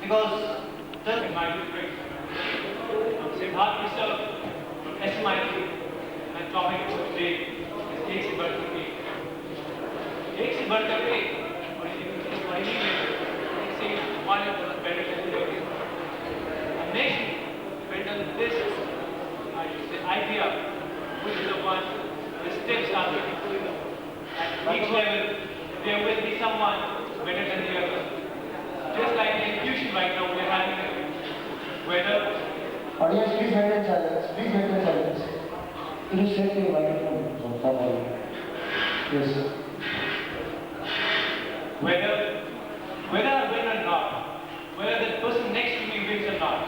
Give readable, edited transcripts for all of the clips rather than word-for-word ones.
because just my good friends, Siddharth Mishra from SMIT, and topic for today is एक से बढ़कर एक और पढ़ने में से one is better than the other. A nation built on this, I should say, idea, which is the one the steps are at each level, there will be someone better than the other. Just like in execution right now, we are having whether. Audience, please maintain silence. Please maintain silence. It is straight to the microphone. So, somebody. Yes. Whether I win or not, whether the person next to me wins or not,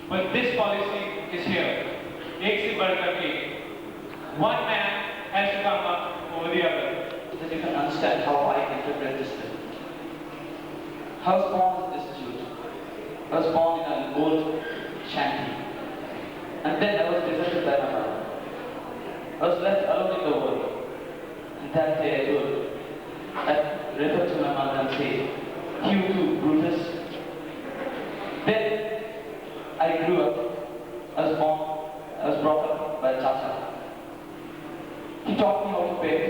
but this policy is here. एक से बढ़कर एक. One man has to come up over the other. Then you can understand how I interpret this thing. I was born in this institute. I was born in an old shanty. And then I was deserted by my mother. I was left alone in the world. And that day I referred to my mother and said, "You too, Brutus." Then I grew up. I was brought up by Chacha. He taught me how to beg.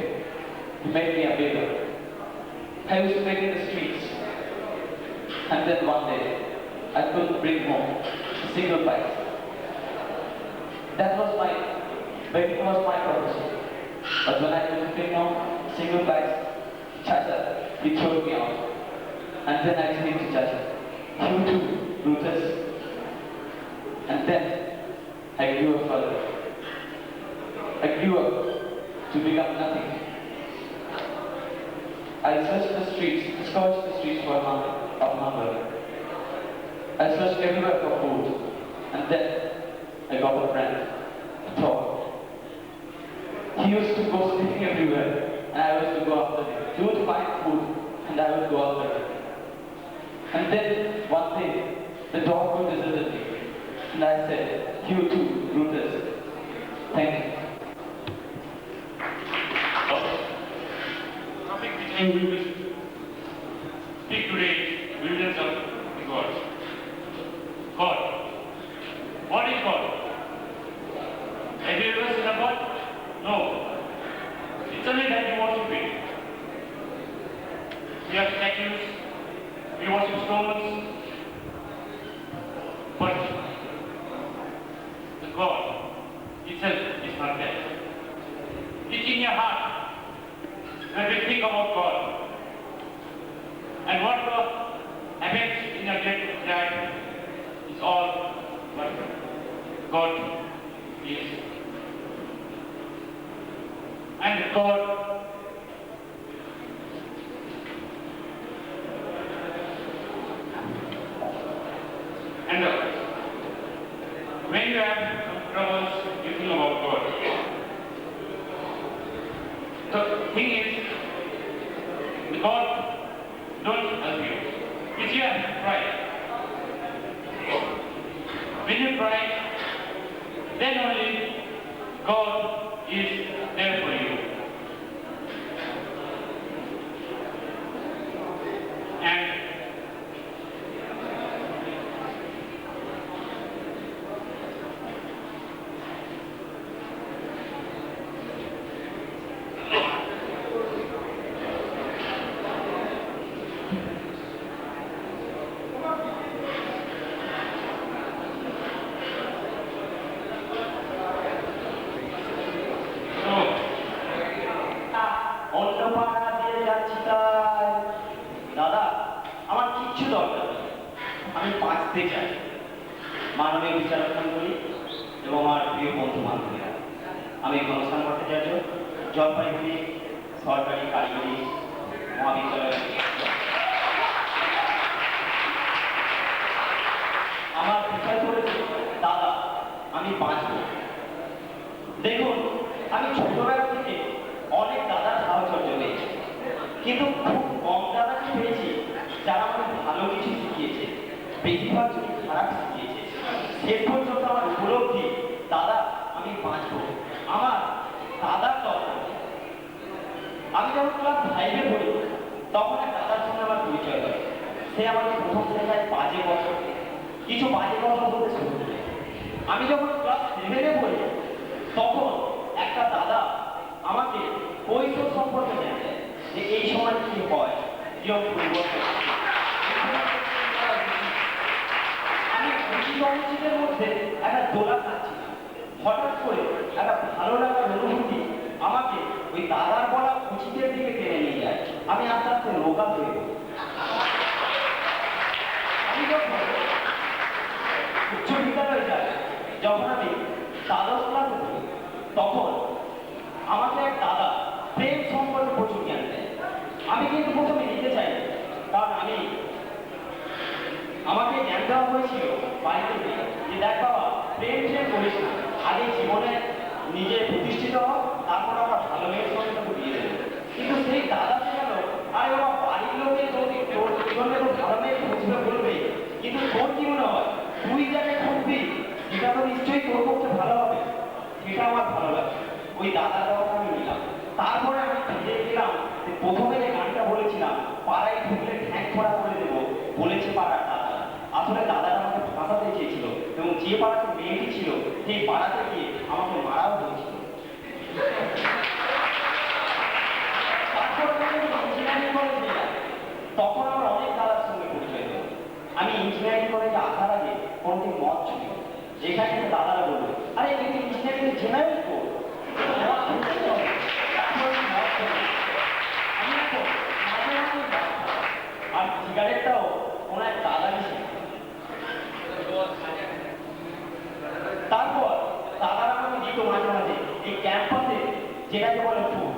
He made me a beggar. I used to beg in the streets. And then one day, I couldn't bring home a single bite. Begging was my profession. But when I couldn't bring home a single bite, Chacha, he threw me out. And then I said to Chacha, "You too, Brutus." And then I grew up further. I grew up to become nothing. I searched the streets, scourged the streets for hunger. I searched everywhere for food, and then I got a friend, Thor. He used to go sleeping everywhere, and I used to go after him. He would find food, and I would go after him. And then one day, the dog would visit me, and I said, "You too, Brutus." Thank you. Topic which we will speak today, evidence of God. God. What is God? Have you ever seen a God? No. It's only that you worship it. We have statues, we worship stones, but the God itself is not there. It's in your heart. When we think about God and what happens in your day-to-day life, it's all what God is. And God and when you have some troubles, you think about God. The thing is, God don't help you. It's your pride. When you cry, then only God is there for you. And দাদা, আমার কিচ্ছু দরকার নেই। আমি বাঁচতে চাই। মানবিক বিচারকমণ্ডলী করি এবং আমার প্রিয় বন্ধু বান্ধবীরা। আমি ঘনশ্যাম ভট্টাচার্য, জলপাইগুড়ি সরকারি কারিগরি মহাবিদ্যালয়। আমার বিষয় পড়েছে দাদা, আমি বাঁচব। দেখুন, আমি ছোটবেলা থেকে অনেক দাদার সাহচর্য পেয়েছি, কিন্তু খুব কম দাদাকে পেয়েছি যারা আমাকে ভালো কিছু শিখিয়েছে, বেশিরভাগ যদি খারাপ শিখিয়েছে। শেষ পর্যন্ত আমার উপলব্ধি, দাদা আমি বাঁচব, আমার দাদার দরকার। আমি যখন ক্লাস 5-এ পড়ি, তখন এক দাদার সঙ্গে আমার পরিচয় হয়। সে আমাকে প্রথম শেখায় বাজে কথা কিছু বাজে কথা বলতে শুরু করলেন। আমি যখন ক্লাস 7-এ পড়ি তখন একটা দাদা আমাকে কৈশোর সম্পর্কে জানালেন যে এই সময় কি হয়, কিরকম পরিবর্তন আসে। আমি খুশির মধ্যে একটা দোলা খাচ্ছিলাম, হঠাৎ করে একটা ভালো লাগার অনুভূতি আমাকে ওই দাদার বলা উচিতের দিকে টেনে নিয়ে যায়। আমি আস্তে আস্তে রোগা হয়ে গেল। আমি যখন উচ্চ বিদ্যালয়ে যাই, যখন আমি দ্বাদশ ক্লাসে পড়ি, তখন আমাকে এক দাদা প্রেম সম্পর্কে প্রচুর জ্ঞান দেয়। আমি কিন্তু প্রথমে নিতে চাই, কারণ আমাকে জ্ঞান দেওয়া হয়েছিল বাড়িতে গিয়ে যে দেখ বাবা, প্রেম করিস না, আগে জীবনে নিজে প্রতিষ্ঠিত হোক, তারপর আমরা ভালো মেয়ের সঙ্গে তোকে বিয়ে দেবো। কিন্তু সেই দাদা গেল, আরে বাবা, বাড়ির লোকে তোর জীবনে তো ভালো মেয়ে খুঁজবে বলবে, কিন্তু তোর কি মনে হয় তুই যাকে খুঁজবি সেটা তো নিশ্চয়ই তোর পক্ষে ভালো হবে। সেটা আমার ভালো লাগে, ওই দাদার কথা আমি নিলাম। তারপরে আমি ফিরে গেলাম যে প্রথমে যে গানটা বলেছিলাম, পাড়ায় ঢুকলে ঠ্যাং খোড়া করে দেবো, বলেছে পাড়ার দাদা। আসলে দাদাটা আমাকে ফাঁসাতে চেয়েছিল এবং যে পাড়াতে মেয়েটি ছিল সেই পাড়াতে গিয়ে আমাকে মারাও হয়েছিল। তারপর আমি ইঞ্জিনিয়ারিং কলেজে যাই, তখন আমার অনেক দাদার সঙ্গে পরিচয় হলো। আমি ইঞ্জিনিয়ারিং কলেজে আসার আগে কোনোদিন মদ ছিল, যেখানে দাদারা বললো, আরে তুমি ইঞ্জিনিয়ারিং জেনারেল কো, আর সিগারেটটাও ওনার দাদারই ছিল। তারপর দাদারা আমাকে দিত মাঝে মাঝে এই ক্যাম্পাসে, যেটাকে বলে ফুড।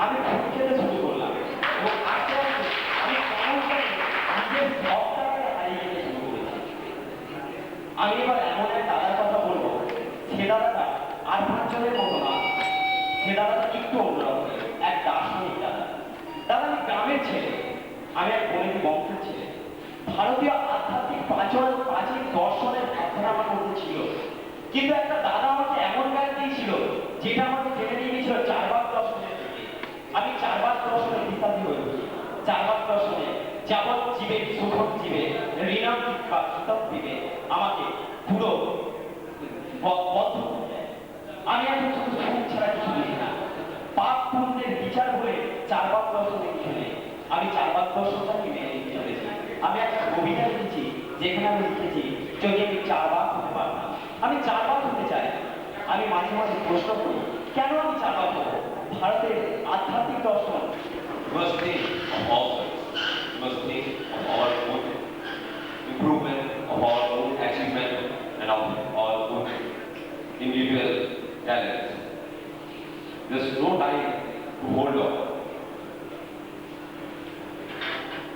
আমি ফুড খেতে শুরু করলাম এবং আস্তে আস্তে আমি নিজের সবটাকে হারিয়ে যেতে শুরু করেছি। আমি এবার এমন এক দাদার কথা বলবো, সে দাদাটা আর 5 জনের মতো না, সে দাদাটা একটু অন্যরকম, এক দার্শনিক দাদা। দাদা, আমি গ্রামের ছেলে, আমি এক বণিক বংশের ছেলে। ভারতীয় আধ্যাত্মিক প্রাচীন দর্শনের ভাবনা আমার মধ্যে ছিল, কিন্তু একটা দাদা আমাকে এমন জ্ঞান দিয়েছিল যেটা আমাকে টেনে নিয়ে গিয়েছিল চারবাক দর্শনের দিকে। আমি চারবাক দর্শনের বিশ্বাসী হয়ে উঠি। চারবাক দর্শনে যাবৎ জীবে সুখক জীবে ঋণাম বা সুতক দিবে আমাকে পুরো বদ্ধ করে দেয়। আমি এখন শুধু সুখ ছাড়া কিছু বুঝি না। পাপ পুণ্যের বিচার বলে চারবাক দর্শনে কিছু নেই। আমি চারবাক দর্শনটাকে মেনে নিতে চলেছি। আমি একটা কবিতা লিখেছি, যেখানে আমি লিখেছি যদি আমি চারবাক হতে পারতাম। আমি চারবাক হতে চাই। আমি মাঝে মাঝে প্রশ্ন করি, কেন আমি চারবাক হবো? ভারতের আধ্যাত্মিক দর্শন must think of all sides. We must think of our own improvement, of our own achievement, and of our own individual talents. There's no time to hold on.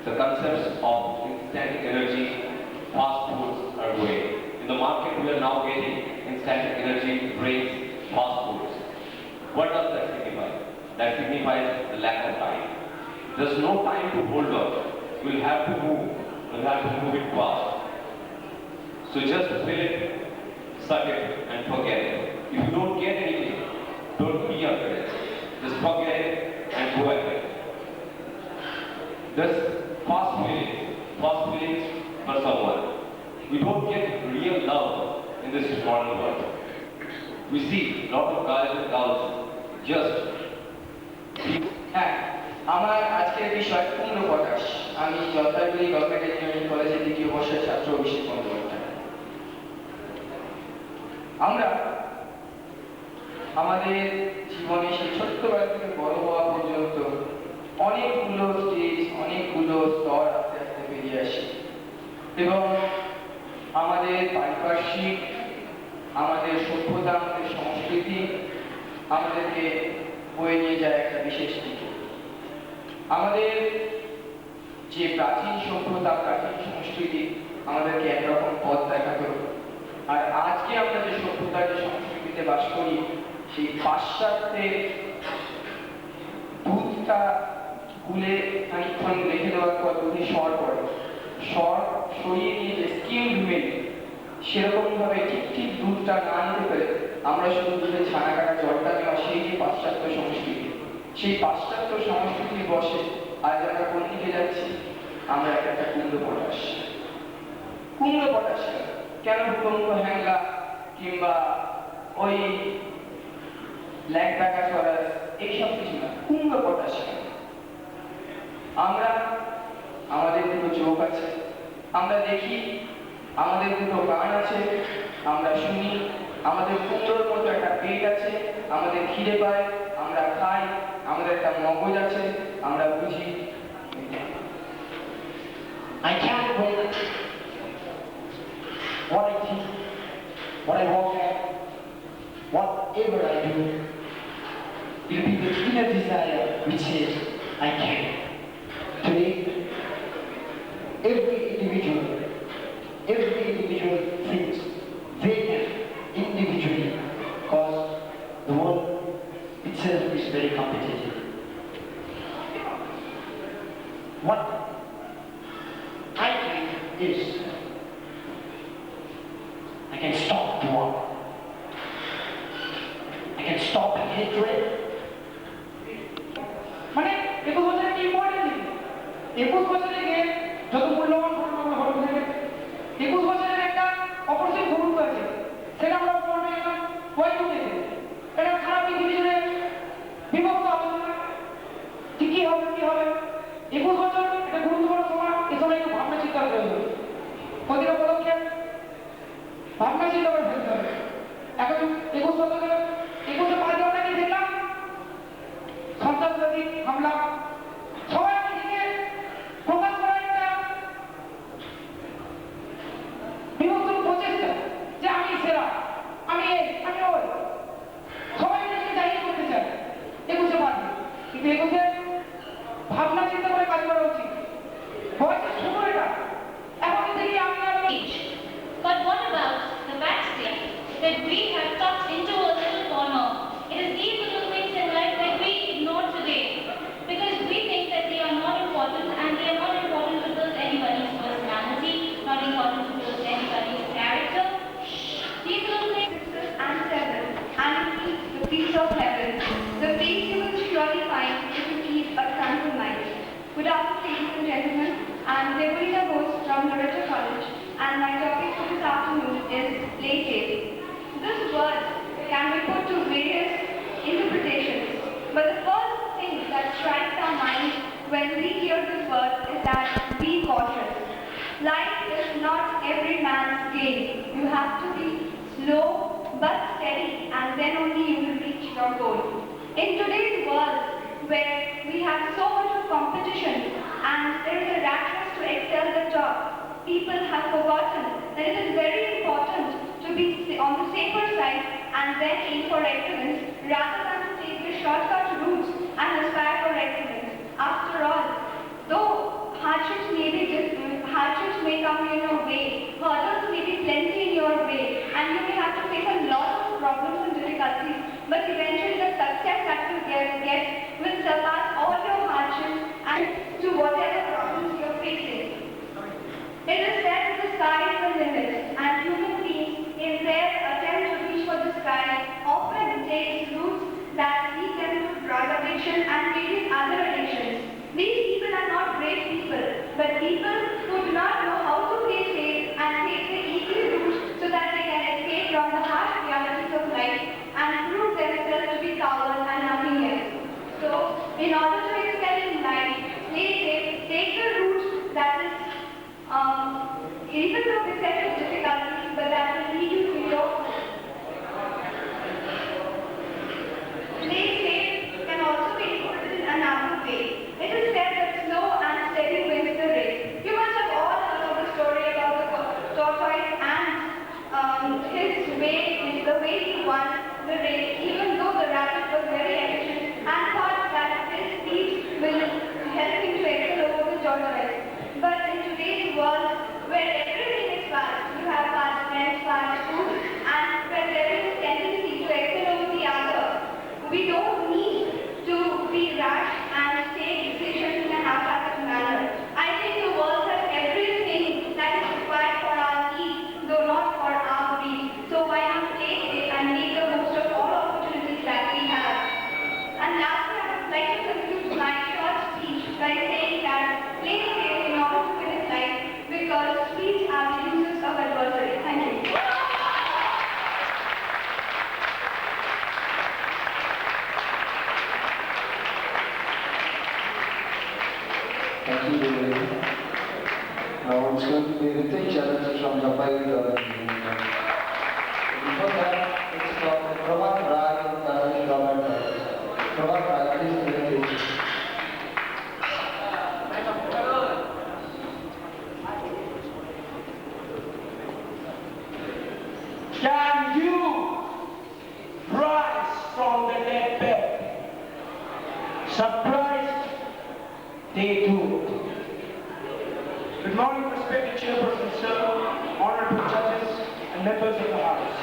The concepts of instant energy, fast foods are going. In the market, we are now getting instant energy drinks, fast foods. What does that signify? That signifies the lack of time. There's no time to hold on. We'll have to move. We'll have to move it fast. So just feel it, suck it, and forget it. If you don't get anything, don't be after it. Just forget it and go ahead. There's fast feelings for someone. We don't get real love in this modern world. We see a lot of guys and girls just হ্যাঁ, আমার আজকের বিষয় পূর্ণ প্রকাশ। আমি Jalpaiguri government engineering কলেজের 2য় বর্ষের ছাত্র অভিষেক বন্দ্যোপাধ্যায়। আমরা আমাদের জীবনে সেই ছোট্টবেলা থেকে বড় হওয়া পর্যন্ত অনেকগুলো স্টেজ, অনেকগুলো স্তর আস্তে আস্তে বেরিয়ে আসি এবং আমাদের পারিপার্শ্বিক, আমাদের সভ্যতা, আমাদের সংস্কৃতি আমাদেরকে বয়ে নিয়ে যায় একটা বিশেষ দিকে। আমাদের যে প্রাচীন সভ্যতা, প্রাচীন সংস্কৃতি আমাদেরকে একরকম পথ দেখাতো, আর আজকে আমরা যে সভ্যতা, যে সংস্কৃতিতে বাস করি, সেই পাশ্চাত্যের দুধটা গুলে খানিকক্ষণ রেখে দেওয়ার পর দুধে সর পড়ে, সর সরিয়ে নিয়ে যে স্কিম ধুয়ে সেরকম ভাবে ঠিক ঠিক দুধটা না নিতে পেরে আমরা শুধু দুধে ছানা কাটা জলটা নেওয়া, সেই যে পাশ্চাত্য সংস্কৃতি, সেই পাশ্চাত্য সংস্কৃতির বসে আজ আমরা কোন দিকে যাচ্ছি? আমরা একটা কুণ্ড পলাশ। কুমড়ো পটাশিয়াম, কেন ভূকম্প হ্যাংলা কিংবা ওই ল্যাকটাকাসরাস এইসব কিছু না, কুমড়ো পটাশিয়াম। আমরা আমাদের দুটো চোখ আছে, আমরা দেখি, আমাদের দুটো কান আছে, আমরা শুনি, আমাদের কুমড়োর মতো একটা পেট আছে, আমাদের খিদে পায়, আমরা খাই, আমাদের একটা মগজ আছে, আমরা বুঝি। I can't wait. What I think, what I walk at, whatever I do, will be the inner desire which says, I can. Today, every individual thinks they can individually, because the world itself is very competitive. What I think is, I can stop war. I can stop hatred. মানে 21 বছরের কি important? 21 বছরে গিয়ে যত মূল্যবান ঘটনাগুলো ঘটবে, 21 বছরের একটা অপরিচিত গুরুত্ব আছে, সেটা আমরা পড়বে এখন ওয়াইটুতে। এটা সারা পৃথিবী জুড়ে বিভক্ত আলোচনা, ঠিক কি হবে কি হবে। 21 বছর একটা গুরুত্বপূর্ণ সময়, এই সময় একটু ভাবনা চিন্তার প্রয়োজন। প্রতিটা পদক্ষেপ ভাবনা চিন্তা করে ফেলতে হবে। এখন 21 শতকে 21 বাদে আমরা কি দেখলাম? সন্ত্রাসবাদী হামলা, সবাই নিজেকে প্রকাশ করার একটা বিভক্ত প্রচেষ্টা যে আমি সেরা, আমি এই, আমি ওই, সবাই নিজেকে জাহির করতে চায় 21 বাদে। কিন্তু 21 ভাবনা চিন্তা করে কাজ করা উচিত। বয়সের শুরু এটা, এখন থেকে আমি আর But what about the vaccine that we have tucked into a little corner? It is these little things in life that we ignore today because we think that they are not important, and they are not important to build anybody's personality, not important to build anybody's character. These little things and 7, and keep the peace of heaven. The peace you will surely find if you keep a tranquil mind. Good afternoon, ladies and gentlemen. I'm Deborah Bose from Loreto College, and my topic for this afternoon is play safe. This word can be put to various interpretations, but the first thing that strikes our mind when we hear this word is that be cautious. Life is not every man's game. You have to be slow but steady, and then only you will reach your goal. In today's world, where we have so much of competition and there is a rat race to excel the top, people have forgotten that it is very important to be on the safer side and then aim for excellence rather than to take the shortcut routes and aspire for excellence. After all, though hardships may come in your way, hurdles may be plenty in your way, and you may have to face a lot of problems and difficulties, but eventually the success that you get will surpass all your hardships and to whatever problems you are facing. It is said that the sky is the limit, and human beings, in their attempt to reach for the sky, often take routes that lead them to drug addiction and various other addictions. These people are not great people, but people who do not know how to play safe and take the easy route so that they can escape from the harsh realities of life and prove themselves to be cowards and nothing else. So, in order to excel in life, play safe, take the route that is even though beset with difficulties, but that will lead you to your play safe can also be interpreted in another way. It is said that slow and steady wins the race. You must have all heard of the story about the tortoise and the way he won the race, even though the rabbit was very efficient and thought that his speed will help him to excel over the tortoise. But in today's world, where everything is fast, you have fast friends, fast food, and where there is a tendency to excel over the other, we don't need to be rash and take decisions in a haphazard manner. I think the world has everything that is required for our needs, though not for our greed. So why not take it and make the most of all opportunities with three challenges from the five movement. Before that, it's from Prabhat Raj and Karani Robert. Prabhat Raj, please present it. Can you rise from the dead bed? Surprised? They do. Good morning, respected chairperson, sir, honorable judges, and members of the House.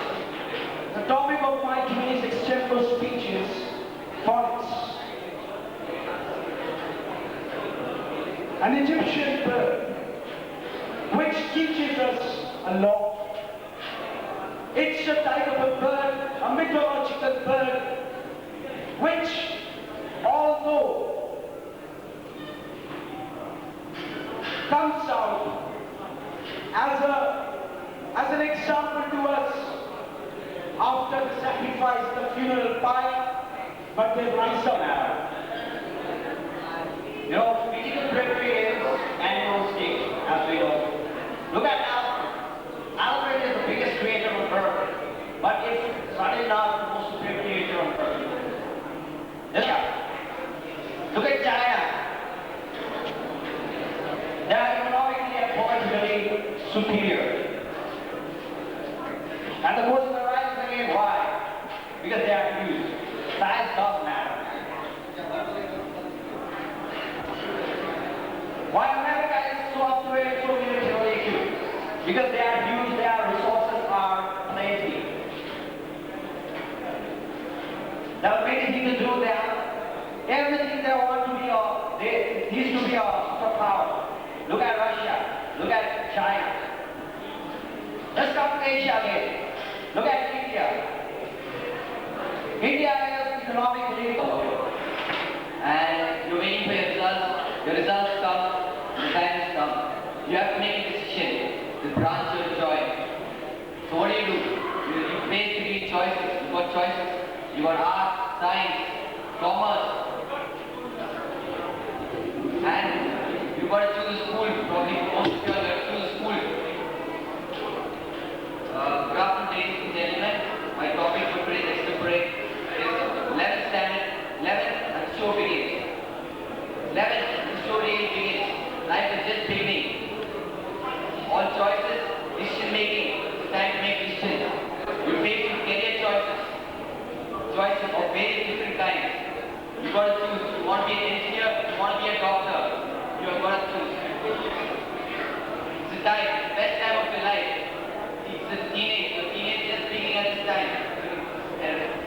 The topic of my today's extempore speech is phonics. An Egyptian bird which teaches us a lot. It's a type of a bird, a mythological bird, which, although comes out as an example to us after the sacrifice, the funeral pyre, but they rise up now. You know, physical bravery is animal instinct, as we know. Look at Alfred. Alfred is the biggest creator on earth, but it's certainly not the most superior creator on earth. Yeah. Look at China. They are economically and politically superior. And the question arises again, why? Because they are huge. Size does matter. Why America is so up to it, so militarily equipped? Because they are huge, their resources are plenty. There are many things to do there. Everything they want to be, they needs to be a superpower. Look at Russia, look at China. Let's come to Asia again. Look at India. India is economically and you're waiting for your results. Your results come, the time has come. You have to make a decision. The branch your choice. So what do? You face between choices. You got choices. You got art, science, commerce. And you got to choose a school. Probably most of you are going to choose a school. Good afternoon, ladies and gentlemen. My topic for today's extempore is 11th standard, 11th and the show begins. 11th, the show day begins. Life is just beginning. All choices, decision making, it's time to make decisions. You face with career choices, choices of various different kinds. You got to choose. You want to be an engineer, you want to be a doctor. You have got to choose. It's the time, best time of your life. It's the teenage, your teenage just beginning at this time.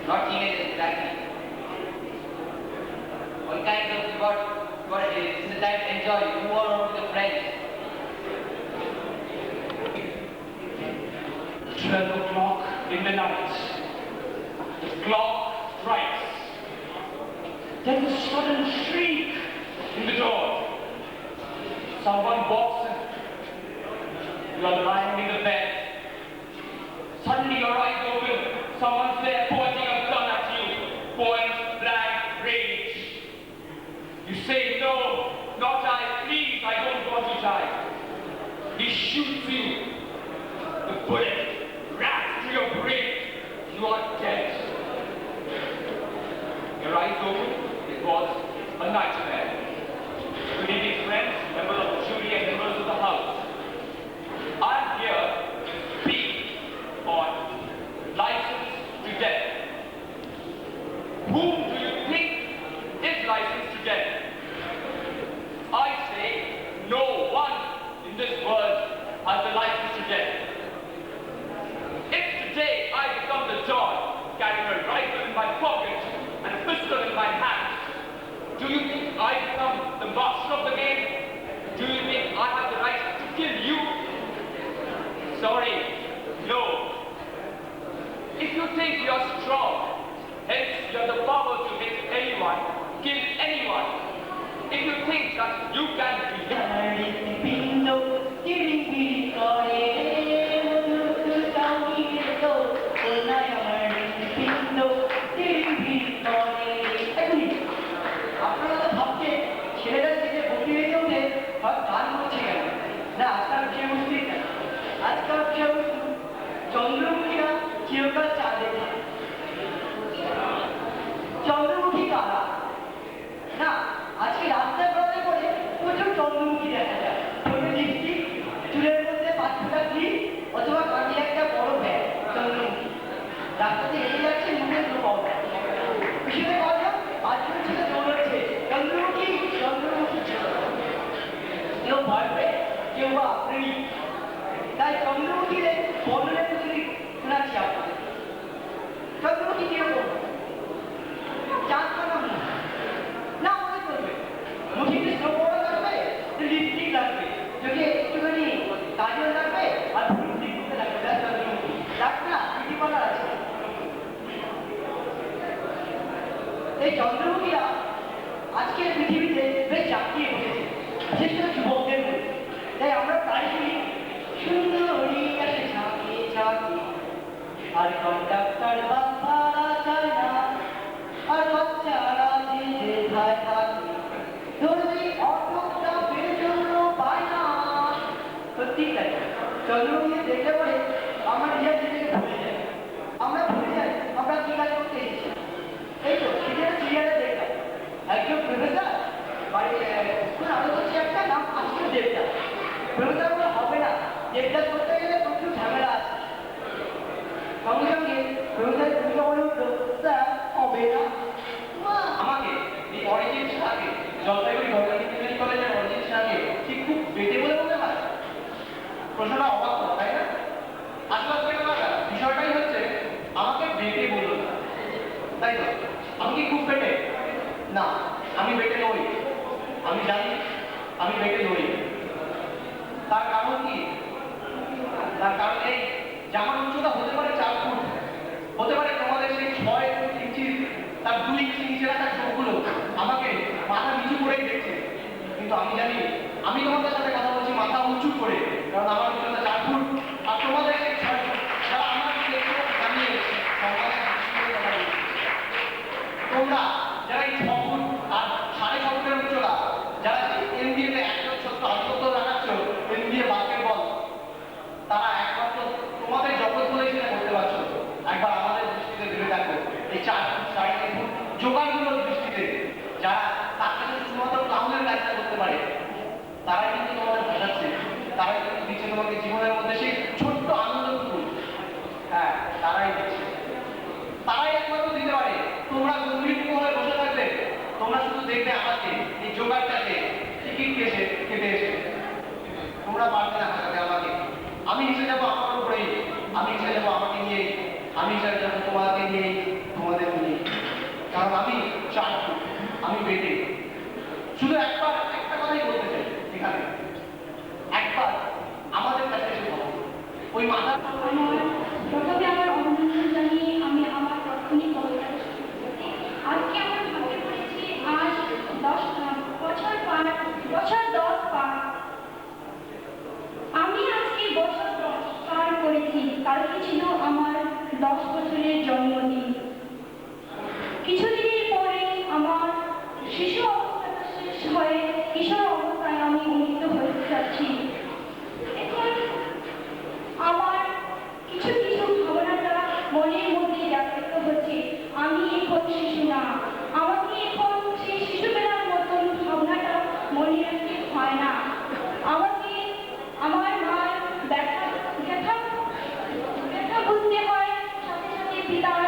Not teenagers exactly. All kinds of, it's the time to enjoy. You move on with your friends. 12 o'clock in the night. The clock strikes. There's a sudden shriek in the door. Someone walks in. You are lying in the bed. Suddenly your eyes open. Someone's there pointing a gun at you. Point blank range. You say, no, not I, please, I don't want to die. He shoots you. The bullet raps through your brain. You are dead. Your eyes open. It was a nightmare. Good evening, friends, members of the jury and members of the House. I am here to speak on license to death. Whom do you think is licensed to death? I say no one in this world has the license to death. If today I become the Don, carrying a rifle in my pocket and a pistol in my hand, do you think I become the master of the game? Do you think I have the right to kill you? Sorry, no. If you think you're strong, hence you have the power to hit anyone, kill anyone. If you think that you can ছেলেরা যে ভর্তি হয়েছে ওদের গান করছে কেন? না আজকাল যে চিরকাল চাঁদে থাকে। চন্দ্রমুখী কারা? না, আজকে রাস্তায় বেরোতে পরে প্রচুর চন্দ্রমুখী দেখা যায়। ঠোঁটে লিপস্টিক, চুলের মধ্যে 5 ফোঁটা ক্লিপ অথবা কাঁধে একটা বড় ব্যাগ, চন্দ্রমুখী। রাস্তাতে হেঁটে যাচ্ছে, মুখে কোনো পাওয়া পিছনে কজন 5 জন ছেলে দৌড়চ্ছে, চন্দ্রমুখী চন্দ্রমুখী। কেউ ভয় পেয়ে, কেউ বা প্রেমিক। তাই চন্দ্রমুখীরে বর্ণনের প্রতি শোনাচ্ছি আপনাদের। চন্দ্রমুখী কিরকম? চাঁদ কানা মুখ। না মনে করবে, মুখে কি স্নো পাউডার লাগবে, লিপস্টিক লাগবে, যদি একটুখানি কাজল লাগবে আর লিপস্টিক করতে লাগবে, তাই চন্দ্রমুখী লাগবে না, বিউটি পার্লার আছে। এই চন্দ্রমুখীরা আজকের পৃথিবীতে বেশ জাঁকিয়ে বসেছে, বিশেষ করে যুবকদের মধ্যে। তাই আমরা প্রায় শুনি সুন্দরী আসে ঝাঁকিয়ে ঝাঁকিয়ে, আর কন্ডাক্টর বাস ভাড়া চায় না, আর বাচ্চারা যে ধায় থাকে, ধরবি অটোটা বের জন্য পায় না। সত্যি তাই, চন্দ্রমুখীকে দেখলে পরে আমরা নিজেকে ভুলে যাই। আমরা ভুলে যাই আমরা কি কাজ করতে এসেছি। এই তো সেটা সিরিয়ালে দেখলাম, একজন প্রফেসর বাড়ি স্কুল আরো করছে, একটা নাম আসলে দেবদাস। প্রফেসর বলে হবে না, দেবদাস করতে গেলে প্রচুর ঝামেলা আছে। সঙ্গে সঙ্গে প্রফেসর ভূমিকা বলে উঠলো, স্যার হবে না। আমাকে এই অরিজিন সাহাকে, জলপাইগুড়ি গভর্নমেন্ট ইঞ্জিনিয়ারিং কলেজের অরিজিন সাহাকে কি খুব বেটে বলে মনে হয়? প্রশ্নটা অবাক হলো, তাই না? আসলে বিষয়টাই হচ্ছে আমাকে বেটে বললো না, তাই তো? আমি কি খুব বেটে? না, আমি বেটে নই। আমি জানি আমি বেটে নই। তার কারণ কি? তার কারণ এই, জামার উচ্চতা হতে পারে 4 ফুট, হতে পারে তোমাদের সেই 6 ইঞ্চি, তার 2 ইঞ্চি নিচে রাখা চোখগুলো আমাকে মাথা নিচু করেই দেখছে। কিন্তু আমি জানি আমি তোমাদের সাথে কথা বলছি মাথা উঁচু করে, কারণ আমার উচ্চতা 4 ফুট আর তোমাদের সেই 6 ফুট। যারা আমার দেখে জানিয়ে সমাজের দৃষ্টিতে কথা বলছে, তোমরা যারা এই 6 ফুট আর 6.5 ফুটের উচ্চতা, যারা এনবিএতে একজন ছোট্ট আধিপত্য দেখাচ্ছ, এনবিএ বাস্কেটবল, তারা একমাত্র তোমাদের জগৎ বলে সেটা করতে পারছো। একবার আমাদের দৃষ্টিতে ভেবে দেখো, এই 4 ফুট 3.5 ফুট জোগাড়গুলোর দৃষ্টিতে যারা তার কাছে শুধুমাত্র ক্লাউনের কাজটা করতে পারে, তারাই কিন্তু তোমাদের ভাসাচ্ছে, তারাই কিন্তু দিচ্ছে তোমাকে জীবনের মধ্যে সেই ছোট্ট আনন্দটুকু। হ্যাঁ, তারাই দিচ্ছে, তারাই একমাত্র দিতে পারে। তোমরা গম্ভীর হয়ে বসে থাকবে, তোমরা শুধু দেখবে আমাকে, এই জোগাড়টাকে টিকিট কেটে এসে, তোমরা পারবে না হাসাতে আমাকে। আমি এসে যাবো আমার উপরেই, আমি এসে যাবো আমাকে নিয়েই, আমি এসে যাবো তোমাকে নিয়েই, তোমাদের নিয়েই। কারণ আমি 4 ফুট, আমি বেটে। শুধু একবার একটা কথাই বলতে চাই এখানে, একবার আমাদের কাছে এসে ভাবো, ওই মাথা। প্রথমে আমার অভিনন্দন জানিয়ে আমি আমার প্রাথমিক কবিতা আজকে আমার ভাবতে পড়েছি, আজ 10 বছর পার। আমি আজকে বছর 10 পার করেছি। কালকে ছিল আমার 10 বছরের জন্মদিন। কিছুদিনের পরে আমার শিশু অবস্থাটা শেষ হয়ে কিশোর অবস্থায় আমি উন্নীত হতে যাচ্ছি। এখন আমার কিছু কিছু ভাবনাটা মনের মধ্যে জাগ্রত হচ্ছে। আমি এখন শিশু না, আমাকে এখন সেই শিশুবেলার মতন ভাবনাটা মনে রাখতে হয় না। আমাকে আমার মার ব্যথা বুঝতে হয়, সাথে সাথে পিতার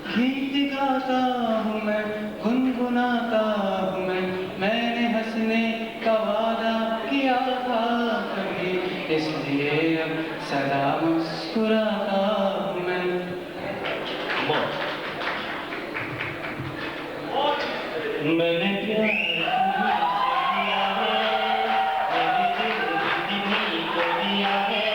गीत गाता हूँ मैं, गुनगुनाता हूँ मैंने हंसने का वादा किया था कभी, इसलिए अब सदा मुस्कुराता हूँ मैं। मैंने प्यार किया है, मेरे दिल को दिया है,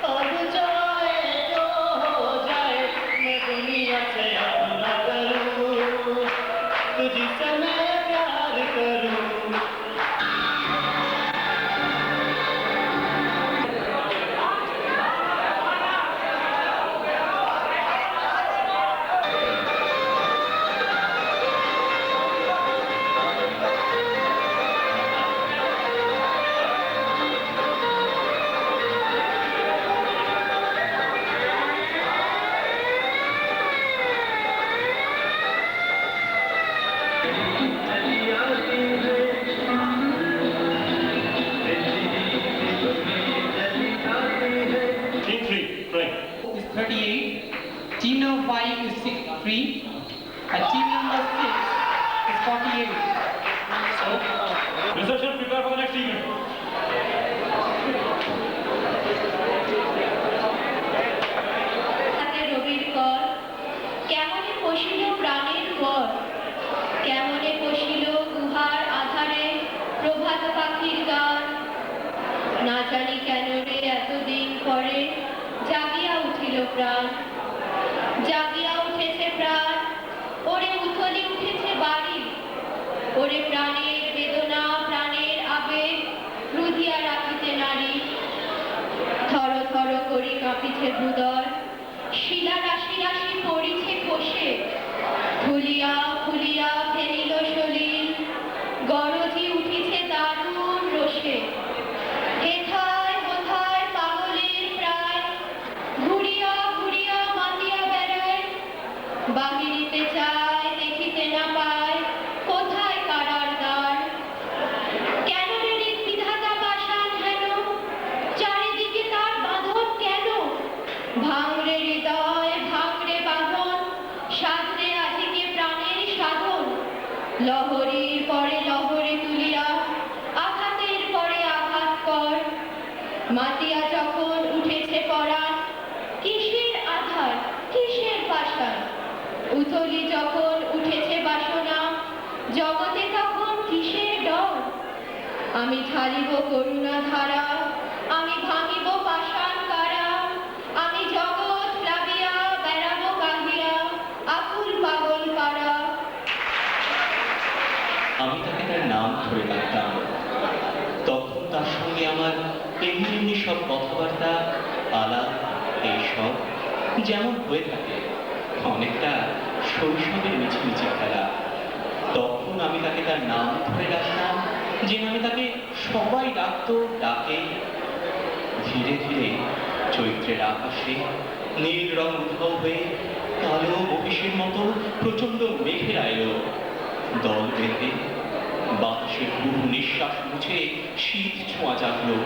अब जाए जो हो जाए, मैं दुनिया से अपना करूँ, तुझसे मैं प्यार करूँ। Is 38, team number 5 is 63, and team number 6 is 48. So, Reception, prepare for the next event. হাতে রবির কর, কেমনে পশিল প্রাণের পর, কেমনে পশিল গুহার আধারে প্রভাত পাখির গান, না জানি কেন রে এতদিন পরে জাগিয়া উঠিল প্রাণ, জাগিয়া উঠেছে প্রাণ, ওরে উথলি উঠেছে বাড়ি, ওরে প্রাণের বেদনা প্রাণের আবেগ রুধিয়া রাখিতে নারী, থর থর করি কাঁপিছে হৃদয়, শিলা রাশি রাশি পড়িছে খসে, ফুলিয়া ফুলিয়া ফেনিল সলিল, গরজি উঠিছে দারুণ রোষে, হেথায় কোথায় পাগলের প্রায়, ঘুরিয়া ঘুরিয়া মাতিয়া বেড়ায়, বাহিরিতে চায় দেখিতে না পায়, কোথায় কারার দ্বার, কেন রে বিধাতা পাষাণ হেন, চারিদিকে তার বাঁধন কেন, ভাঙরে হৃদয় ভাঙরে বাঁধন, সাধরে আজিকে প্রাণের সাধন, লহরীর পরে লহরে তুলিয়া আঘাতের পরে আঘাত কর, মাতিয়া যখন উঠেছে পরাণ, কিসের আধার কিসের পাষাণ, উথলি যখন উঠেছে বাসনা, জগতে তখন কিসের ডর, আমি ঢালিব করুণা ধারা, আমি ভাঙিব পাষাণ কারা, আমি জগৎ প্লাবিয়া বেড়াবো কাহিয়া, আকুল পাগল পারা। আমি তাকে তার নাম ধরে ডাকতাম, তখন তার সঙ্গে আমার এমনি এমনি সব কথাবার্তা আলাপ এইসব যেমন হয়ে থাকে, অনেকটা শৈশবের মিছিমিছি খেলা। তখন আমি তাকে তার নাম ধরে ডাকতাম, যে নামে তাকে সবাই ডাকতো ডাকে। ধীরে ধীরে চৈত্রের আকাশে নীল রং উদ্ভব হয়ে কালো মহিষের মতো প্রচন্ড মেঘেরা এলো, দল বেঁধে বাতাসের পুরো নিঃশ্বাস মুছে শীত ছোঁয়া জাগলো।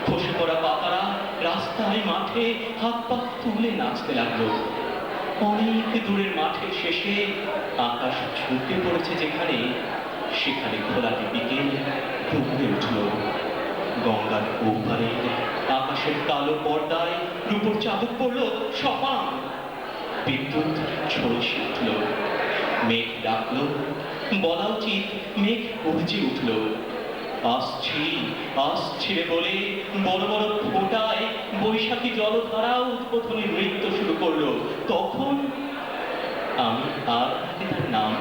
খসে পড়া পাতারা রাস্তায় মাঠে হাত পা তুলে নাচতে লাগলো। অনেক দূরের মাঠের শেষে আকাশ ঝুঁকে পড়েছে যেখানে, সেখানে খোলাটি বিকেল ডুবে উঠল। গঙ্গার ওপারে আকাশের কালো পর্দায় রূপর চাদর পড়ল সপাং। বিদ্যুৎ ঝলসে উঠল, মেঘ ডাকল, বলা উচিত মেঘ গর্জে উঠল। আসছি আসছি রে বলে বড় বড় ফোঁটায় বৈশাখী জলধারা উদ্বোধনী নৃত্য শুরু করলো। তখন আমি আর তাকে তার নাম